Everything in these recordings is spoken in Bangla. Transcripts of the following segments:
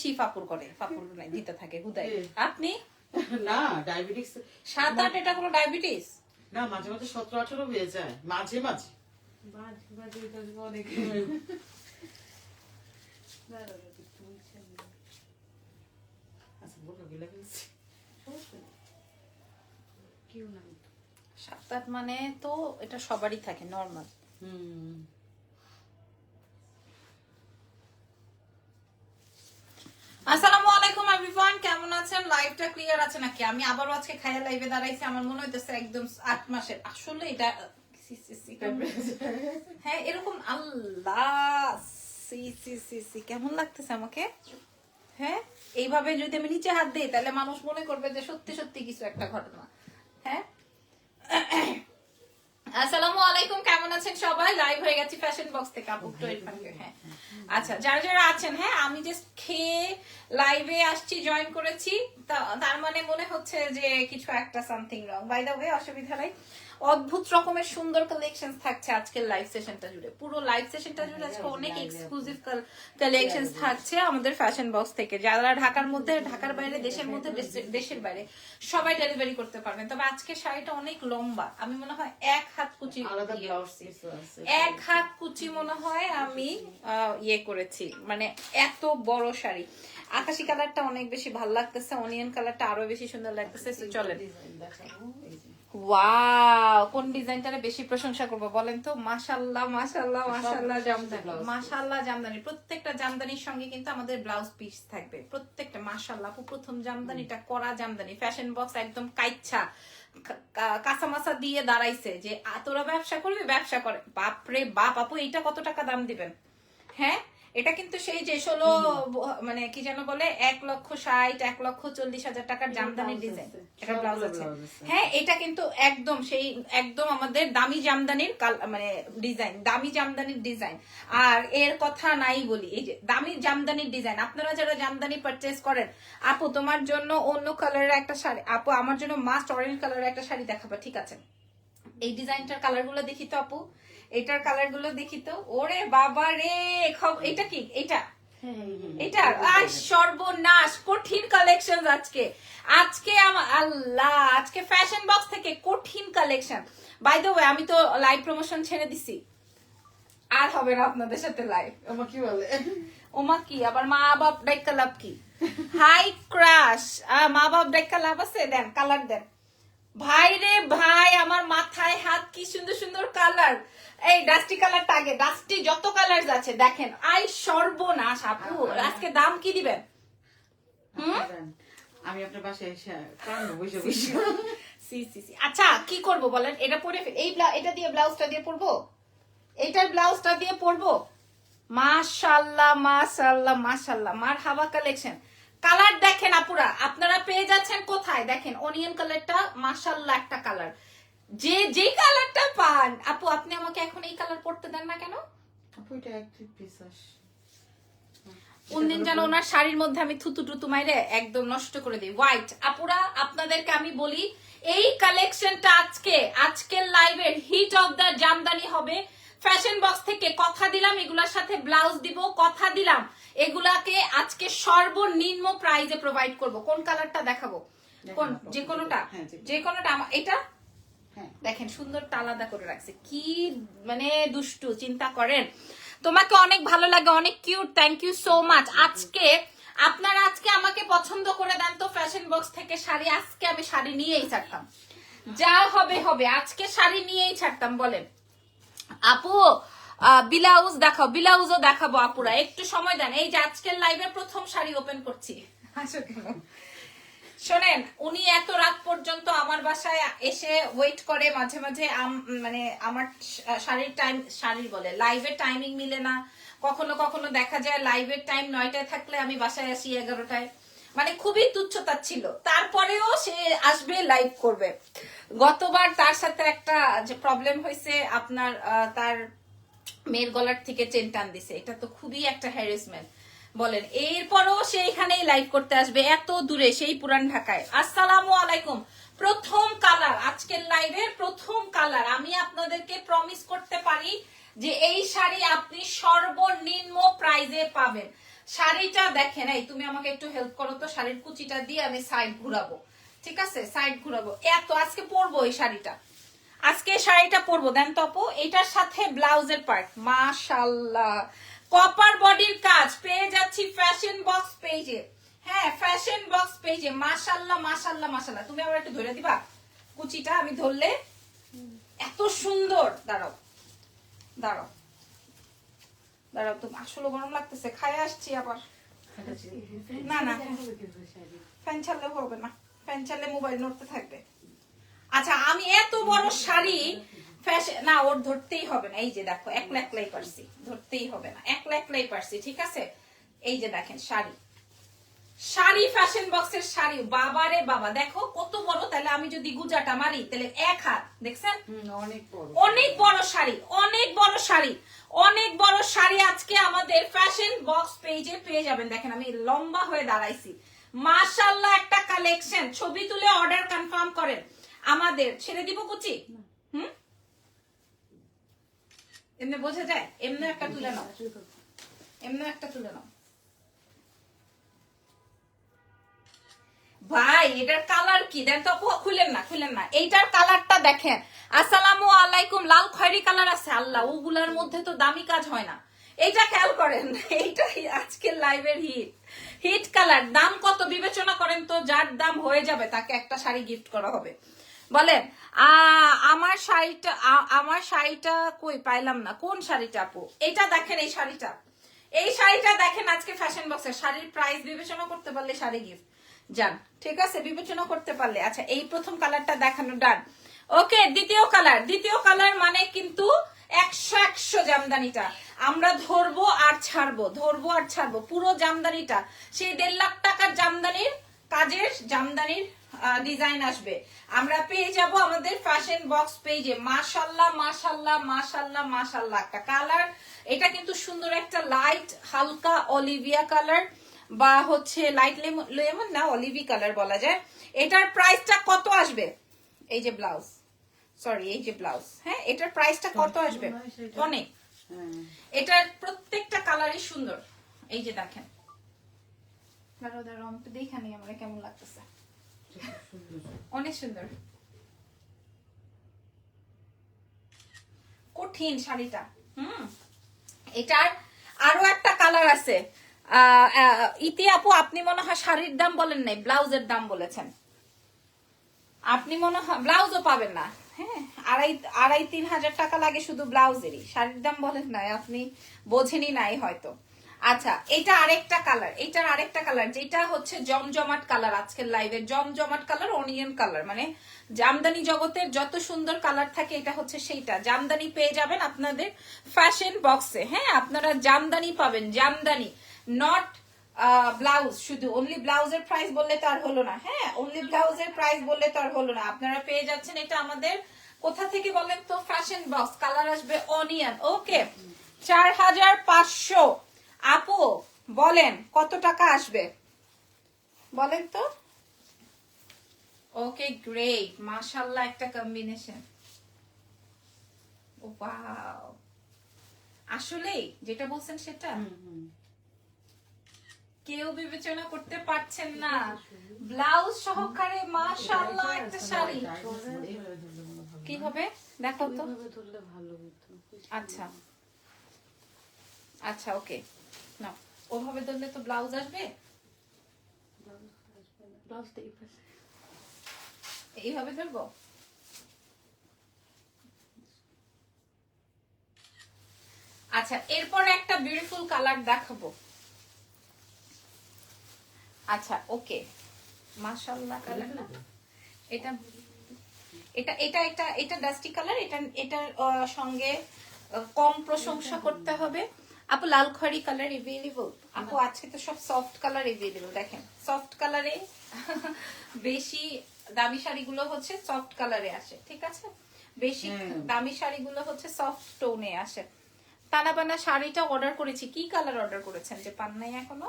বেশি ফাপুর করে, ফাপুর দিতে থাকে হুদাই। আপনি না ডায়াবেটিস 7-8 এটা কোনো ডায়াবেটিস না, মাঝে মাঝে 17-18 হয়ে যায়, মাঝে মাঝে। আচ্ছা বলো গিলা ফেলছি। 7-8 মানে তো এটা সবারই থাকে, নরমাল। আসসালামু আলাইকুম এভরিওয়ান, কেমন আছেন? লাইভটা ক্লিয়ার আছে নাকি? আমি আবারও আজকে খায়া লাইভে দাঁড়াইছি, আমার মনে হইতেছে একদম 8 মাসের। আসলে এটা হ্যাঁ এরকম, আল্লাহ সি সি সি সি কেমন লাগতেছে আমাকে। হ্যাঁ এইভাবে যদি আমি নিচে হাত দিই তাহলে মানুষ মনে করবে যে সত্যি সত্যি কিছু একটা ঘটনা। হ্যাঁ আসসালামু আলাইকুম, কেমন আছেন সবাই? লাইভ হয়ে গেছি ফ্যাশন বক্স থেকে আপু তো হ্যাঁ আচ্ছা, যারা যারা আছেন, হ্যাঁ আমি জাস্ট খেয়ে লাইভে আসছি, জয়েন করেছি, তার মানে মনে হচ্ছে যে কিছু একটা something wrong. By the way অসুবিধা নাই, অদ্ভুত রকমের সুন্দর কালেকশন থাকছে আজকের লাইভ সেশনটা জুড়ে। পুরো লাইভ সেশনটা জুড়ে আজকে অনেক এক্সক্লুসিভ কালেকশন থাকছে আমাদের ফ্যাশন বক্স থেকে। যারা ঢাকার মধ্যে, ঢাকার বাইরে, দেশের মধ্যে, দেশের বাইরে সবাই ডেলিভারি করতে পারবেন। তবে আজকে শাড়িটা অনেক লম্বা, আমি মনে হয় 1 হাত কুচি, আলাদা ব্লাউজ পিস আছে, 1 হাত কুচি মনে হয় আমি ইয়ে করেছি, মানে এত বড় শাড়ি। আকাশি কালারটা অনেক বেশি ভালো লাগতেছে, অনিয়ন কালারটা আরো বেশি সুন্দর লাগতেছে। চলেন, ওয়াও কোন ডিজাইনটারে বেশি প্রশংসা করবো বলেন তো? মাশাআল্লাহ মাশাআল্লাহ মাশাআল্লাহ, জামদানি, মাশাআল্লাহ জামদানি। প্রত্যেকটা জামদানির সঙ্গে কিন্তু আমাদের ব্লাউজ পিস থাকবে প্রত্যেকটা। মাশাআল্লাহ প্রথম জামদানিটা করা জামদানি, ফ্যাশন বক্স একদম কাইচ্ছা কাঁচামাচা দিয়ে দাঁড়াইছে যে তোরা ব্যবসা করবি, ব্যবসা করে। বাপরে বাপ আপু, এইটা কত টাকা দাম দিবেন? হ্যাঁ এটা কিন্তু সেই যে 16 মানে কি যেন বলে 1,60,000 1,40,000 টাকার জামদানির ডিজাইন, এটা ব্লাউজ আছে। হ্যাঁ এটা কিন্তু একদম সেই একদম আমাদের দামি জামদানির মানে ডিজাইন, দামি জামদানির ডিজাইন। আর এর কথা নাই বলি, এই যে দামি জামদানির ডিজাইন। আপনারা যারা জামদানি পারচেজ করেন, আপু তোমার জন্য অন্য কালারের একটা শাড়ি, আপু আমার জন্য মাস্ট অরেঞ্জ কালারের একটা শাড়ি দেখাবা, ঠিক আছে? এই ডিজাইনটার কালার গুলো দেখি তো আপু, এটার কালার গুলো দেখি তো। ওরে বাবা রে, এটা কি? এটা সর্বনাশ, কঠিন কালেকশন আজকে। আজকে আল্লাহ, আজকে ফ্যাশন বক্স থেকে কঠিন কালেকশন। বাই দ্য ওয়ে আমি তো লাইভ প্রমোশন ছেড়ে দিছি, আর হবে না আপনাদের সাথে লাইভ। ওমা কি বলে? ওমা কি আবার মা বাপ ডাইকা লাভ কি? হাই ক্রাশ, মা বাপ ডাইকা লাভ আছে? দেন কালার দেন ভাই রে ভাই, আমার মাথায় হাত, কি সুন্দর সুন্দর কালার। এই ডাস্টি কালারটা আগে, ডাস্টি যত কালার আছে দেখেন। আই সর্বনাশ আপু, আজকে দাম কি দিবেন? আমি আপনার বাসায় এসে কারণ বসে বসে সি সি সি। আচ্ছা কি করব বলেন? এটা পরে এই এটা দিয়ে ব্লাউজটা দিয়ে পরবো, এইটার ব্লাউজটা দিয়ে পরবো। মাশাআল্লাহ মাশাআল্লাহ মাশাআল্লাহ, মারহাবা কালেকশন। কালার দেখেন আপুরা, আপনারা পেয়ে যাচ্ছেন কোথায়? দেখেন অনিয়ন কালারটা মাশাআল্লাহ একটা কালার। যে কালারটা পান আপু, আপনি আমাকে এখন এই কালার পরতে দেন না কেন? আপু এটা একটি পিস কোনদিন যেন ওনার শাড়ির মধ্যে আমি থুতু টুতু মাইরে একদম নষ্ট করে দিই। হোয়াইট আপুরা, আপনাদেরকে আমি বলি এই কালেকশনটা আজকের লাইভের হিট অফ দ্য জামদানি হবে। ফ্যাশন বক্স থেকে কথা দিলাম, এগুলার সাথে ব্লাউজ দিব, কথা দিলাম এগুলাকে আজকে সর্বনিম্ন প্রাইজে প্রোভাইড করব। কোন কালারটা দেখাবো? কোন যে কোনোটা? যে কোনোটা। এটা দেখেন সুন্দরটা আলাদা করে রাখছে, কি মানে দুষ্টু, চিন্তা করেন। তোমাকে অনেক ভালো লাগে, অনেক cute, thank you so much. আজকে আপনারা আজকে আমাকে পছন্দ করে দেন তো ফ্যাশন বক্স থেকে শাড়ি। আজকে আমি শাড়ি নিয়েই ছাড়তাম, যা হবে হবে, আজকে শাড়ি নিয়েই ছাড়তাম। বলেন আপু ব্লাউজ দেখাও, ব্লাউজও দেখাবো আপুরা, একটু সময় দেন। এই যে আজকের লাইভের প্রথম শাড়ি ওপেন করছি। শোনেন, উনি এত রাত পর্যন্ত আমার বাসায় এসে ওয়েট করে, মাঝে মাঝে মানে আমার শাড়ির বলে লাইভের টাইমিং মিলে না। কখনো কখনো দেখা যায় লাইভের টাইম 9টায় থাকলে আমি বাসায় আসি 11টায়, মানে খুবই তুচ্ছতা ছিল। তারপরেও সে আসবে, লাইভ করবে। গতবার তার সাথে একটা যে প্রবলেম হয়েছে, আপনার তার মেয়ের গলার থেকে চেন টান দিছে, এটা তো খুবই একটা হ্যারাসমেন্ট বলেন। এরপরও সে এখানেই লাইভ করতে আসবে, এত দূরে, সেই পুরান ঢাকায়। আসসালামু আলাইকুম। প্রথম কালার, আজকের লাইভের প্রথম কালার। আমি আপনাদেরকে প্রমিস করতে পারি যে এই শাড়ি আপনি সর্বনিম্ন প্রাইজে পাবেন। শাড়িটা দেখেন, এই তুমি আমাকে একটু হেল্প করো তো, শাড়ির কুচিটা দিয়ে আমি সাইড ঘুরাবো, ঠিক আছে? সাইড ঘুরাবো। এত আজকে পরবো এই শাড়িটা, আজকে শাড়িটা পরবো। দেন তো আপু, এটার সাথে ব্লাউজের পার্ট, মাশাআল্লাহ কপার বডির কাজ পেয়ে যাচ্ছি ফ্যাশন বক্স পেজে। হ্যাঁ, ফ্যাশন বক্স পেজে। মাশাআল্লাহ মাশাআল্লাহ মাশাআল্লাহ। তুমি আবার একটু ধরে দিবা কুচিটা, আমি ধরলে এত সুন্দর। দাঁড়াও দাঁড়াও দাঁড়াও, তুমি আসলে গরম লাগতেছে, খাই আসছি আবার। না না, ফ্যান ছাড়লে হবে না, ফ্যান ছাড়লে মোবাইল নড়তে থাকবে। আচ্ছা, আমি এত বড় শাড়ি ফ্যাশন না, ওর ধরতেই হবে না। এই যে দেখো, একলা একলাই পারছি, ধরতেই হবে না, একলা একলাই পারছি, ঠিক আছে? এই যে দেখেন শাড়ি, শাড়ি ফ্যাশন বক্সের শাড়ি, বাবারে বাবা দেখো কত বড়। তাহলে আমি যদি গুজাটা মারি তাহলে এক হাত, দেখছেন? অনেক বড়, অনেক বড় শাড়ি, অনেক বড় শাড়ি, অনেক বড় শাড়ি আজকে আমাদের ফ্যাশন বক্স পেজে পেয়ে যাবেন। দেখেন আমি লম্বা হয়ে দাঁড়াইছি। মাশাআল্লাহ একটা কালেকশন, ছবি তুলে অর্ডার কনফার্ম করেন। আমাদের ছেড়ে দিব কুচি, এমনি বোঝা যায়? এমনি একটা তুলে নাও, এমনি একটা তুলে নাও। ভাই এটার কালার কি দেন তো? খুলেন না, খুলেন না, এইটার কালারটা দেখেন। আসসালামু আলাইকুম, লাল খয়েরি কালার আছে। আল্লাহ, ওগুলার মধ্যে তো দামি কাজ হয় না। এইটা খেয়াল করেন, এইটাই আজকের লাইভের হিট, হিট কালার। দাম কত বিবেচনা করেন তো, যার দাম হয়ে যাবে তাকে একটা শাড়ি গিফট করা হবে। বলেন আমার শাড়িটা কই পাইলাম না, কোন শাড়িটা আপু? এইটা দেখেন, এই শাড়িটা, এই শাড়িটা দেখেন আজকে ফ্যাশন বক্সের। শাড়ির প্রাইস বিবেচনা করতে পারলে শাড়ি গিফট যান, ঠিক আছে? বিবেচনা করতে পারলে। আচ্ছা, এই প্রথম কালারটা দেখানো ডান। ওকে, দ্বিতীয় কালার, দ্বিতীয় কালার মানে কিন্তু 100 জামদানিটা আমরা ধরবো আর ছাড়বো, ধরবো আর ছাড়বো। পুরো জামদানিটা সেই 1.5 লাখ টাকার জামদানির কাজের জামদানির ডিজাইন আসবে, আমরা পেয়ে যাব আমাদের ফ্যাশন বক্স পেজে। মাশাআল্লাহ মাশাআল্লাহ মাশাআল্লাহ মাশাআল্লাহ একটা কালার। এটা কিন্তু সুন্দর একটা লাইট হালকা অলিভিয়া কালার, বা হচ্ছে লাইট লেমন না, অলিভি কালার বলা যায়। এটার প্রাইসটা কত আসবে? এই যে ব্লাউজ, সরি এই যে ব্লাউজ, হ্যাঁ এটার প্রাইসটা কত আসবে? অনেক, এটার প্রত্যেকটা কালারই সুন্দর। এই যে দেখেন, দাঁড়াও দাঁড়াও আমি তো দেখা নেই আমরা কেমন লাগতেছে, অনেক সুন্দর। কঠিন শাড়িটা। এটার আরো একটা কালার আছে। ইতি আপু, আপনি মনে হয় শাড়ির দাম বলেন নাই, ব্লাউজের দাম বলেছেন। আপনি মনে হয় ব্লাউজও পাবেন না। হ্যাঁ, 2,500-3,000 টাকা লাগে শুধু ব্লাউজেরই, শাড়ির দাম বলেন নাই, আপনি বোঝেনই নাই হয়তো। আচ্ছা, এটা আরেকটা কালার, এটার আরেকটা কালার যেটা হচ্ছে জমজমাট কালার, আজকের লাইভে জমজমাট কালার, অনিয়ন কালার, মানে জামদানি জগতের যত সুন্দর কালার থাকে এটা হচ্ছে সেইটা। জামদানি পেয়ে যাবেন আপনাদের ফ্যাশন বক্সে। হ্যাঁ, আপনারা জামদানি পাবেন, জামদানি, নট ব্লাউজ। শুধু অনলি ব্লাউজের প্রাইস বললে তো আর হলো না। হ্যাঁ, অনলি ব্লাউজের প্রাইস বললে তো আর হলো না। আপনারা পেয়ে যাচ্ছেন এটা আমাদের কোথা থেকে বলেন তো? Fashion box. কালার আসবে অনিয়ন। ওকে, 4,500। আপু বলেন কত টাকা আসবে বলেন তো? ওকে, গ্রেট, মাশাআল্লাহ একটা কম্বিনেশন। ওয়াও, আসলেই যেটা বলছেন সেটা কেউ বিবেচনা করতে পারছেন না। ব্লাউজ সহকারে মাশাআল্লাহ একটা শাড়ি। কি হবে দেখো তো। আচ্ছা আচ্ছা, ওকে, না ওভাবে ধরলে তো ব্লাউজ আসবে, এইভাবে ধরবো। আচ্ছা, এরপর একটা বিউটিফুল কালার দেখাবো। আচ্ছা, ওকে, মাশাআল্লাহ কালার না এটা, এটা এটা এটা এটা ডাস্টি কালার। এটা এটার সঙ্গে কম প্রশংসা করতে হবে। আপু লাল খয়েরি কালার এভেলেবল? আপু আজকে তো সব সফট কালার এভেলেবল। দেখেন সফট কালারে বেশি দামি শাড়িগুলো হচ্ছে সফট কালারে আসে, ঠিক আছে? বেশি দামি শাড়িগুলো হচ্ছে সফট টোনে আসে। তানাবানা শাড়িটা অর্ডার করেছি, কি কালার অর্ডার করেছেন যে পান নাই এখনো?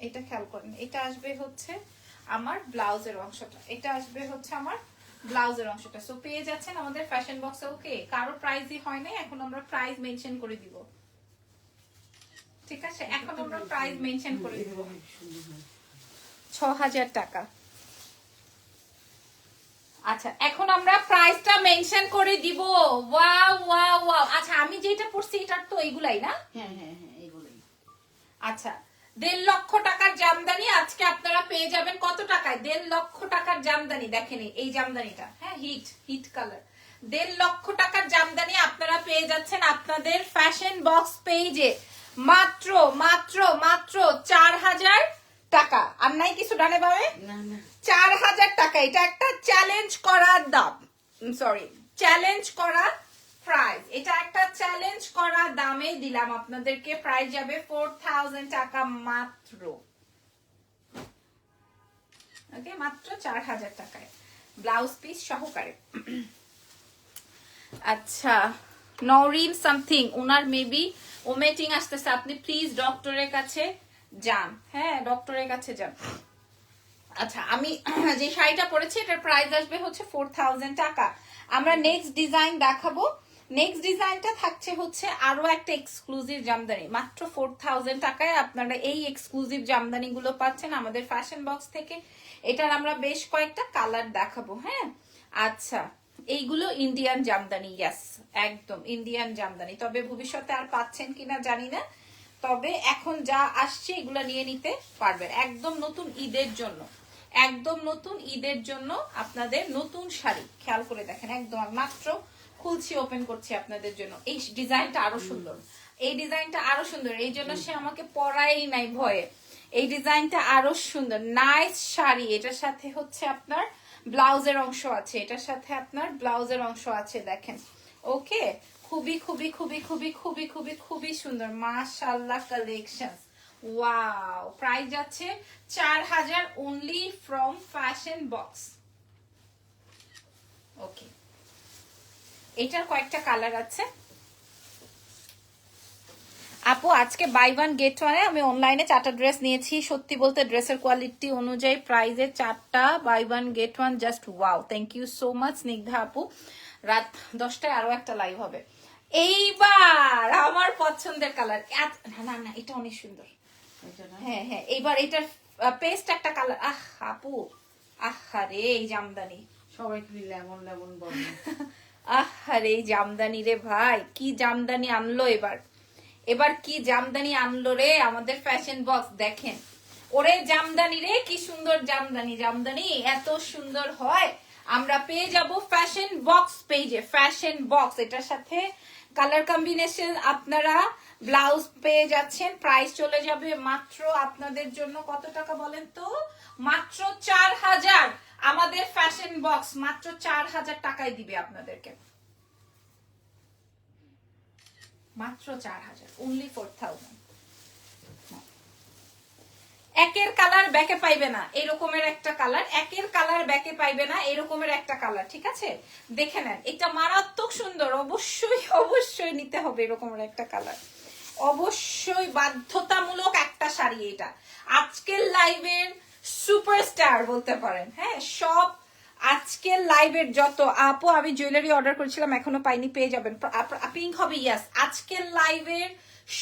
এটা খেয়াল করেন, এটা আসবে হচ্ছে আমার ব্লাউজের অংশটা, এটা আসবে হচ্ছে আমার ব্লাউজের অংশটা। সো পেয়ে যাচ্ছেন আমাদের ফ্যাশন বক্সে। ওকে, কারো প্রাইসই হয় নাই, এখন আমরা প্রাইস মেনশন করে দিব। ঠিক আছে, এখন আমরা প্রাইস মেনশন করে দিব অনেক সুন্দর হয়। 6000 টাকা। আচ্ছা, এখন আমরা প্রাইসটা মেনশন করে দিব। Wow wow wow. আচ্ছা, আমি যেটা পড়ছি এটার তো এইগুলাই না? হ্যাঁ হ্যাঁ হ্যাঁ, এগুলোই। আচ্ছা, 1.5 লক্ষ টাকার জামদানি আজকে আপনারা পেয়ে যাবেন কত টাকায়? 1.5 লক্ষ টাকার জামদানি। দেখেন এই জামদানিটা, হ্যাঁ, হিট কালার। 1.5 লক্ষ টাকার জামদানি আপনারা পেয়ে যাচ্ছেন আপনাদের ফ্যাশন বক্স পেজে মাত্র মাত্র মাত্র 4000 টাকা। আর নাই কিছু ডানে পাবে? না না, 4000 টাকা। এটা একটা চ্যালেঞ্জ করার দাম, সরি, চ্যালেঞ্জ করা প্রাইস। এটা একটা চ্যালেঞ্জ করা দামে দিলাম আপনাদেরকে। প্রাইস যাবে 4000 টাকা মাত্র। ওকে, মাত্র 4000 টাকায় ব্লাউজ পিস সহকারে। আচ্ছা, নরিন সামথিং, ওনার মেবি ওমেটিং আসতেছে। আপনি প্লিজ ডক্টরের কাছে যান। হ্যাঁ, ডক্টরের কাছে যান। আচ্ছা, আমি যে শাড়িটা পরেছি এটার প্রাইস আসবে হচ্ছে 4000 টাকা। আমরা নেক্সট ডিজাইন দেখাবো। নেক্সট ডিজাইনটা থাকছে হচ্ছে আরো একটা এক্সক্লুসিভ জামদানি। মাত্র 4000 টাকায় আপনারা এই এক্সক্লুসিভ জামদানি গুলো পাচ্ছেন আমাদের ফ্যাশন বক্স থেকে। এটার আমরা বেশ কয়েকটা কালার দেখাবো। হ্যাঁ, আচ্ছা, এইগুলো ইন্ডিয়ান জামদানি। ইয়াস, একদম ইন্ডিয়ান জামদানি। তবে ভবিষ্যতে আর পাচ্ছেন কিনা জানি না, তবে এখন যা আসছে এগুলা নিয়ে নিতে পারবেন। একদম নতুন ঈদের জন্য, একদম নতুন ঈদের জন্য আপনাদের নতুন শাড়ি। খেয়াল করে দেখেন, একদম আমি মাত্র খুলছি, ওপেন করছি আপনাদের জন্য। এই ডিজাইনটা আরো সুন্দর, এই ডিজাইনটা আরো সুন্দর। এই জন্য সে আমাকে পরাই নাই ভয়ে। এই ডিজাইনটা আরো সুন্দর, নাইস শাড়ি। এটার সাথে হচ্ছে আপনার ব্লাউজের অংশ আছে, এটার সাথে আপনার ব্লাউজের অংশ আছে। দেখেন, ওকে, খুবই খুবই খুবই খুবই খুবই খুবই খুবই সুন্দর। মাশাআল্লাহ কালেকশন। ওয়াও, প্রাইস যাচ্ছে 4000 অনলি ফ্রম ফ্যাশন বক্স। ওকে, এটার কয়েকটা কালার আছে। আপু, আজকে বাই ওয়ান গেট ওয়ানে আমি অনলাইনে 4টা ড্রেস নিয়েছি। সত্যি বলতে ড্রেসের কোয়ালিটি অনুযায়ী প্রাইসে 4টা buy one get one, just wow. Thank you so much Snigdha আপু। রাত 10টায় আরো একটা লাইভ হবে। এইবার আমার পছন্দের কালার। না না না, এটা অনেক সুন্দর। এটা না, হ্যাঁ হ্যাঁ, এইবার এটার পেস্ট একটা কালার। আহ আপু, আহারে এই জামদানি, সবাই খালি লেমন লেমন বলে। আহারে এই জামদানি রে ভাই, কি জামদানি আনলো এবার। এবার কি জামদানি আনলো রে আমাদের ফ্যাশন বক্স। দেখেন, ওরে জামদানি রে, কি সুন্দর জামদানি। জামদানি এত সুন্দর হয় আমরা পেয়ে যাব ফ্যাশন বক্স পেজে। ফ্যাশন বক্স, এটার সাথে কালার কম্বিনেশন আপনারা ব্লাউজ পেয়ে যাচ্ছেন। প্রাইস চলে যাবে মাত্র আপনাদের জন্য কত টাকা বলেন তো? মাত্র 4000। আমাদের ফ্যাশন বক্স মাত্র 4000 টাকায় দিবে আপনাদেরকে। মাত্র 4000, অনলি 4000। একের কালার ব্যাকে পাইবে না এরকমের একটা কালার, একের কালার ব্যাকে পাইবে না এরকমের একটা কালার। ঠিক আছে, দেখে নেন, এটা মারাত্মক সুন্দর। অবশ্যই অবশ্যই নিতে হবে এরকমের একটা কালার। অবশ্যই বাধ্যতামূলক একটা শাড়ি এটা। আজকের লাইভের সুপারস্টার বলতে পারেন। হ্যাঁ, সব আজকের লাইভের যত আপু, আমি জুয়েলারি অর্ডার করেছিলাম এখনো পাইনি, পেয়ে যাবেন। পিঙ্ক হবে, ইয়াস। আজকের লাইভের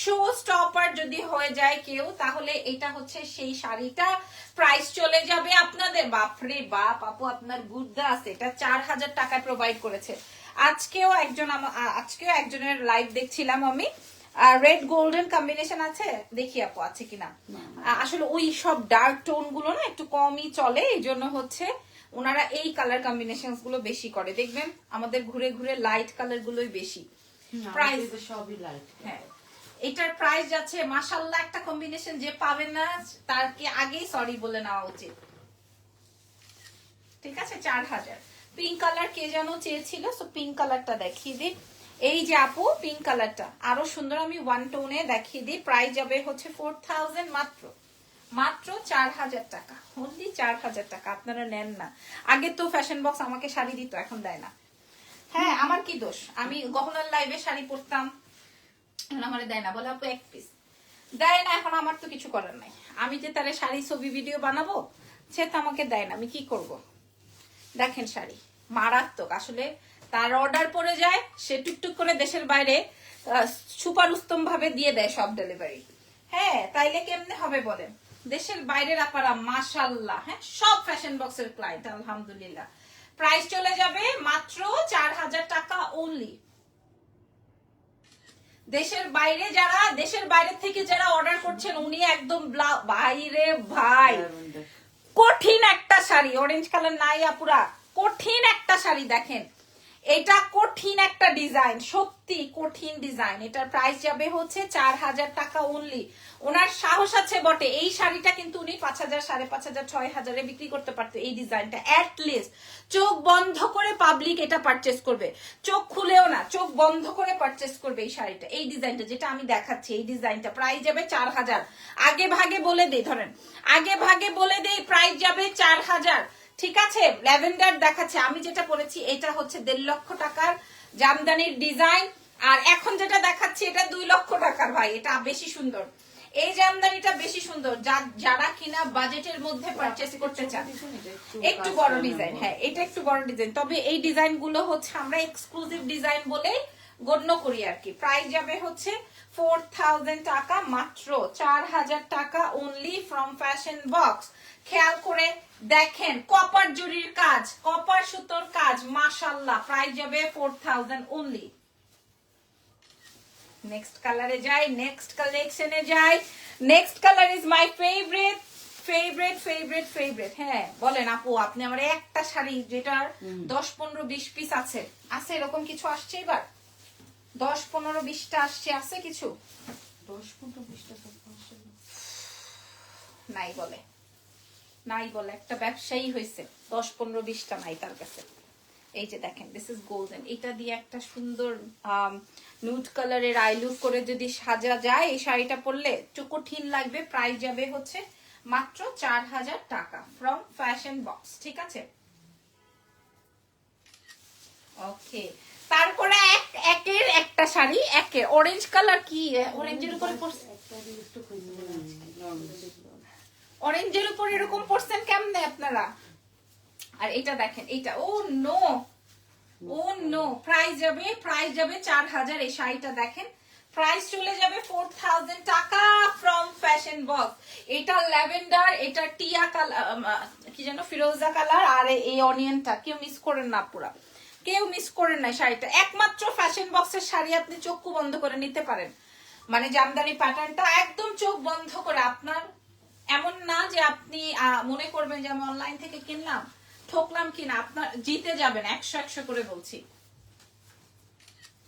শো স্টপার যদি হয়ে যায় কেউ, তাহলে এটা হচ্ছে সেই শাড়িটা। প্রাইস চলে যাবে আপনাদের, বাপরে বাপ আপু, আপনার গুদ্দা আছে। এটা 4000 টাকায় প্রোভাইড করেছে। আজকেও একজনের লাইভ দেখছিলাম আমি। রেড গোল্ডেন কম্বিনেশন আছে, দেখি আপু আছে কিনা। আসলে ওই সব ডার্ক টোন গুলো না একটু কমই চলে, এই জন্য হচ্ছে ওনারা এই কালার কম্বিনেশন গুলো বেশি করে। দেখবেন আমাদের ঘুরে ঘুরে লাইট কালার গুলোই বেশি। প্রাইস সবই লাইট। হ্যাঁ, এটার প্রাইস যাচ্ছে মাশাআল্লাহ, একটা কম্বিনেশন যে পাবেন না তার কি আগেই সরি বলে নেওয়া উচিত। ঠিক আছে, 4000। পিঙ্ক কালার কে যেন চেয়েছিল, সো পিঙ্ক কালারটা দেখিয়ে দিই। এই যে আপু, পিঙ্ক কালারটা আরো সুন্দর, আমি ওয়ান টোনে দেখিয়ে দিই। প্রাইস যাবে হচ্ছে 4000, মাত্র মাত্র 4000 টাকা, অনলি 4000 টাকা। আপনারা নেন না। আগে তো ফ্যাশন বক্স আমাকে শাড়ি দিত, এখন দেয় না। হ্যাঁ, আমার কি দোষ? আমি গহনার লাইভে শাড়ি পরতাম, আমার দেয় না, বলে আপু এক পিস দেয় না। এখন আমার তো কিছু করার নাই, আমি যে তারে শাড়ি ছবি ভিডিও বানাবো, সে তো আমাকে দেয় না, আমি কি করব। দেখেন শাড়ি মারাত্মক। আসলে তার অর্ডার পড়ে যায়, সে টুকটুক করে দেশের বাইরে সুপার উত্তম ভাবে দিয়ে দেয় সব ডেলিভারি। হ্যাঁ তাইলে কেমনে হবে বলেন? দেশের বাইরের আপারা মাশাআল্লাহ, হ্যাঁ সব ফ্যাশন বক্সের ক্লায়েন্ট আলহামদুলিল্লাহ। প্রাইস চলে যাবে মাত্র 4000 টাকা অনলি। দেশের বাইরে থেকে যারা অর্ডার করছেন উনি একদম বাইরে ভাই কঠিন একটা শাড়ি, অরেঞ্জ কালার নাই আপুরা, কঠিন একটা শাড়ি দেখেন, এটা কঠিন একটা ডিজাইন, সত্যি কঠিন ডিজাইন। এটার প্রাইস যাবে হচ্ছে 4000 টাকা অনলি। ওনার সাহস আছে বটে, এই শাড়িটা কিন্তু উনি 5000, 5500, 6000 বিক্রি করতে পারতো এই ডিজাইনটা। অ্যাটলিস্ট চোখ বন্ধ করে পাবলিক এটা পারচেস করবে, চোখ খুলেও না, চোখ বন্ধ করে পারচেস করবে এই শাড়িটা। এই ডিজাইনটা যেটা আমি দেখাচ্ছি, এই ডিজাইনটা প্রাইস যাবে 4000। আগে ভাগে বলে দেই, ধরেন আগে ভাগে বলে দেই, প্রাইস যাবে 4000। ঠিক আছে, ল্যাভেন্ডার দেখাচ্ছে, আমি যেটা পরেছি এটা হচ্ছে 1.5 লক্ষ টাকার জামদানির ডিজাইন, আর এখন যেটা দেখাচ্ছি এটা 2 লক্ষ টাকার। ভাই এটা বেশি সুন্দর, এই জামদানিটা বেশি সুন্দর। যারা কিনা বাজেটের মধ্যে পারচেস করতে চান, একটু বড় ডিজাইন, হ্যাঁ এটা একটু বড় ডিজাইন, তবে এই ডিজাইন গুলো হচ্ছে আমরা এক্সক্লুসিভ ডিজাইন বলে গণ্য করি আর কি। প্রাইস যাবে হচ্ছে 4000 টাকা মাত্র, 4000 টাকা অনলি ফ্রম ফ্যাশন বক্স। খেয়াল করে দেখেন, কপার জরির কাজ, কপার সুতোর কাজ, মাশাআল্লাহ। প্রাইস যাবে 4000 অনলি। নেক্সট কালারে যাই, নেক্সট কালেকশনে যাই। Next colour is my favourite favourite favourite favourite. হ্যাঁ বলেন আপু, আপনি আমার একটা শাড়ি যেটার 10, 15, 20 পিস আছে এরকম কিছু আসছে এবার? 10, 15, 20টা আসছে, আছে কিছু? 10, 15, 20টা নাই বলে, নাই বলে, একটা ব্যবসায়ী হয়েছে, 10, 15, 20টা নাই তার কাছে। এই যে দেখেন, দিস ইজ গোল্ডেন, এটা দিয়ে একটা সুন্দর নুড কালারের আই লুক করে যদি সাজা যায় এই শাড়িটা পরলে একটু কঠিন লাগবে। প্রাইস যাবে হচ্ছে মাত্র 4000 টাকা ফ্রম ফ্যাশন বক্স। ঠিক আছে, ওকে। তারপরে একের একটা শাড়ি, একের অরেঞ্জ কালার, কি অরেঞ্জের উপরে পড়ছে, অরেঞ্জের উপর এরকম পড়ছেন কেমনে আপনারা? আর এটা দেখেন, এটা ও নো, ও নো, প্রাইস যাবে 4000। এই শাড়িটা দেখেন, প্রাইস চলে যাবে 4000 টাকা ফ্রম ফ্যাশন বক্স। এটা ল্যাভেন্ডার, এটা টিয়া কালার, কি যেন ফিরোজা কালার, আর এই অনিয়নটা কেউ মিস করেন না, পুরা কেউ মিস করেন না। শাড়িটা একমাত্র ফ্যাশন বক্সের শাড়ি, আপনি চক্ষু বন্ধ করে নিতে পারেন। মানে জামদানি প্যাটার্নটা একদম চোখ বন্ধ করে, আপনার এমন না যে আপনি মনে করবেন যে আমি অনলাইন থেকে কিনলাম, ঠকলাম কিনা, আপনার জিতে যাবেন 100 করে বলছি।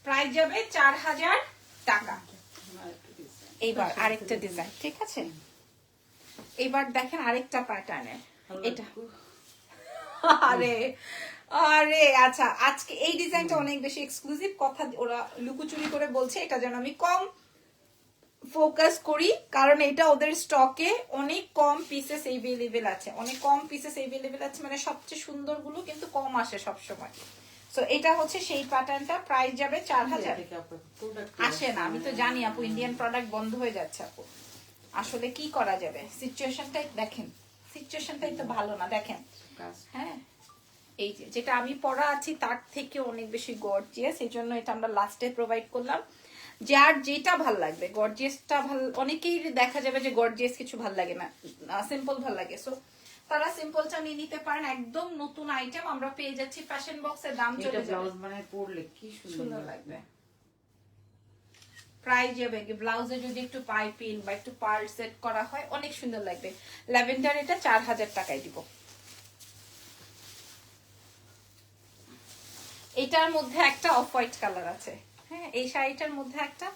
প্রাইস যাবে 4000 টাকা। এইবার আরেকটা ডিজাইন, ঠিক আছে, এবার দেখেন আরেকটা প্যাটার্নের, এটা আরে আরে আচ্ছা, আজকে এই ডিজাইনটা অনেক বেশি এক্সক্লুসিভ, কথা ওরা লুকোচুরি করে বলছে, এটা যেন আমি কম ফোকাস করি, কারণ এটা ওদের স্টকে অনেক কম পিসেস এভেলেবেল আছে, অনেক কম পিসেস এভেলেবেল আছে, মানে সবচেয়ে সুন্দর গুলো কিন্তু কম আসে সব সময়। সো এটা হচ্ছে সেই প্যাটার্নটা, প্রাইস যাবে 4000। আসে না, আমি তো জানি আপু, ইন্ডিয়ান প্রোডাক্ট বন্ধ হয়ে যাচ্ছে আপু, আসলে কি করা যাবে, সিচুয়েশনটাই দেখেন, সিচুয়েশনটাই তো ভালো না দেখেন। হ্যাঁ এই যে যেটা আমি পরা আছি তার থেকে অনেক বেশি গর্জিয়াস, এই জন্য এটা আমরা লাস্টে প্রোভাইড করলাম। যার যেটা ভাল লাগবে, গর্জিয়াসটা ভাল, অনেকেই দেখা যাবে যে গর্জিয়াস কিছু ভাল লাগে না, সিম্পল ভাল লাগে, সো তারা সিম্পলটা নিয়ে নিতে পারেন। একদম নতুন আইটেম আমরা পেয়ে যাচ্ছি ফ্যাশন বক্সের, দাম চলে যাবে, ব্লাউজ মানে পরলে কি সুন্দর লাগবে। প্রাইস যাবে ব্লাউজে যদি একটু পাইপিং বা একটু পার্ল সেট করা হয় অনেক সুন্দর লাগবে। ল্যাভেন্ডার এটা 4000 টাকায় দিব। এটার মধ্যে একটা অফ হোয়াইট কালার আছে, হ্যাঁ এই শাড়িটার মধ্যে একটা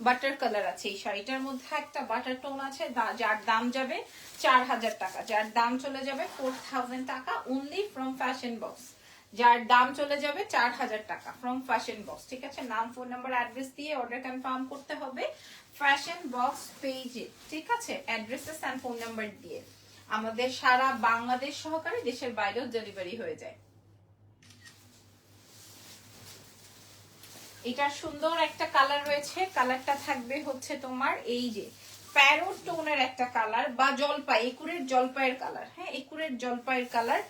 বাটার কালার আছে, এই শাড়িটার মধ্যে একটা বাটার টোন আছে, যার দাম যাবে 4000 টাকা, যার দাম চলে যাবে 4000 টাকা অনলি ফ্রম ফ্যাশন বক্স, যার দাম চলে যাবে 4000 টাকা ফ্রম ফ্যাশন বক্স। ঠিক আছে, নাম, ফোন নাম্বার, অ্যাড্রেস দিয়ে অর্ডার কনফার্ম করতে হবে ফ্যাশন বক্স পেজে। ঠিক আছে, অ্যাড্রেসেস এন্ড ফোন নাম্বার দিয়ে আমাদের সারা বাংলাদেশ সহকারে দেশের বাইরেও ডেলিভারি হয়ে যায়। এটা সুন্দর একটা কালার রয়েছে, কালারটা থাকবে হচ্ছে তোমার এই যে প্যারোট টোনের একটা কালার, বা জলপাই, একুরের জলপাইয়ের কালার। হ্যাঁ একুরের জলপাইয়ের কালার,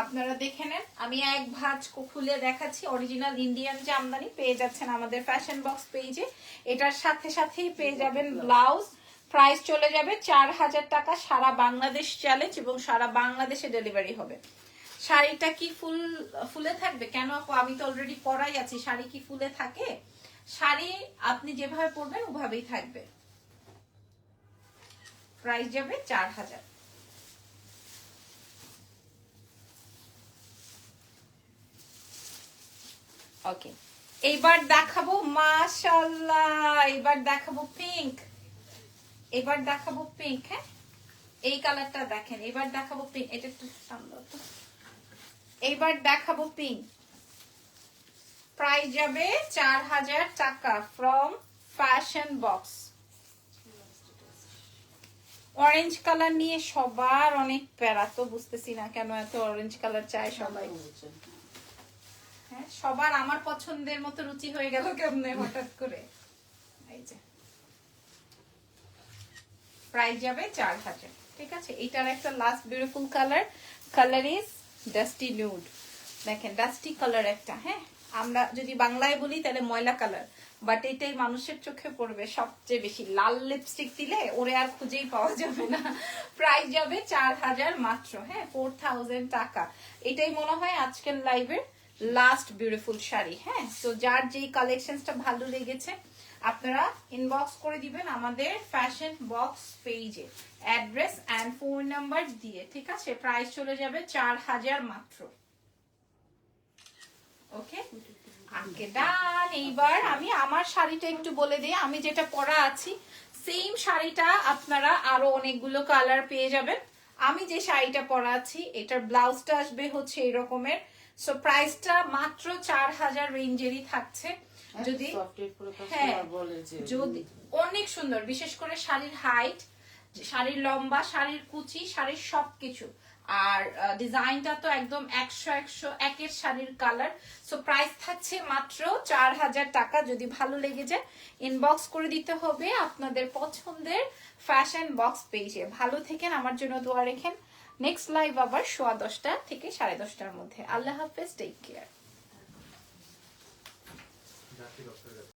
আপনারা দেখে নেন, আমি এক ভাঁজ খুলে দেখাচ্ছি। অরিজিনাল ইন্ডিয়ান জামদানি পেয়ে যাচ্ছেন আমাদের ফ্যাশন বক্স পেজে, এটার সাথে সাথেই পেয়ে যাবেন ব্লাউজ, প্রাইস চলে যাবে 4000 টাকা, সারা বাংলাদেশ চ্যালেঞ্জ এবং সারা বাংলাদেশে ডেলিভারি হবে। শাড়িটা কি ফুলে থাকবে কেন আপু? আমি তো অলরেডি পরাই আছি, শাড়ি কি ফুলে থাকে? শাড়ি আপনি যেভাবে পরবেন ওভাবেই থাকবে। প্রাইস যাবে 4000। ওকে, এইবার দেখাবো মাশাআল্লাহ, এবার দেখাবো পিঙ্ক। এবার দেখাবো পিঙ্ক। হ্যাঁ, এই কালারটা দেখেন। এবার দেখাবো পিঙ্ক, এটা একটু সামনে তো। এবার দেখাবো পিঙ্ক। প্রাইস যাবে 4000 টাকা from fashion box. Orange colour নিয়ে সবার অনেক প্যারা, তো বুঝতেছি না কেন এত অরেঞ্জ কালার চায় সবাই। হ্যাঁ, সবার আমার পছন্দের মতো রুচি হয়ে গেল কেমনে হঠাৎ করে। এই যে প্রাইস যাবে 4000। ঠিক আছে, এটার একটা last beautiful colour, colour is dusty nude. দেখেন ডাস্টি কালার একটা। হ্যাঁ, আমরা যদি বাংলায় বলি তাহলে ময়লা কালার, বাট এটাই মানুষের চোখে পড়বে সবচেয়ে বেশি। লাল লিপস্টিক দিলে ওরে আর খুঁজেই পাওয়া যাবে না। প্রাইস যাবে 4000 মাত্র। হ্যাঁ, 4000 টাকা। এটাই মনে হয় আজকের লাইভের লাস্ট বিউটিফুল শাড়ি। হ্যাঁ, তো যার যেই কালেকশনসটা ভালো লেগেছে আপনারা ইনবক্স করে দিবেন আমাদের ফ্যাশন বক্স পেজে, অ্যাড্রেস এন্ড ফোন নাম্বার দিয়ে। ঠিক আছে, প্রাইস চলে যাবে 4000 মাত্র। ওকে, আগে ডান। এইবার আমি আমার শাড়িটা একটু বলে দিই, আমি যেটা পরা আছি সেম শাড়িটা আপনারা আরো অনেকগুলো কালার পেয়ে যাবেন। আমি যে শাড়িটা পরা আছি এটার ব্লাউজটা আসবে হচ্ছে এরকমের। সো প্রাইসটা মাত্র 4000 রেঞ্জেরই থাকছে। যদি হ্যাঁ, যদি অনেক সুন্দর, বিশেষ করে শাড়ির হাইট, শাড়ির লম্বা, শাড়ির কুচি, শাড়ির সবকিছু। আর ডিজাইনটা তো একদম 100 একের শাড়ির কালার। সো প্রাইস থাকছে মাত্র 4000 টাকা। যদি ভালো লেগে যায় ইনবক্স করে দিতে হবে আপনাদের পছন্দের ফ্যাশন বক্স পেজে। ভালো থেকেন, আমার জন্য দোয়া রেখেন। নেক্সট লাইভ আবার 10:15 থেকে 10:30টার মধ্যে। আল্লাহ হাফেজ, টেক কেয়ার।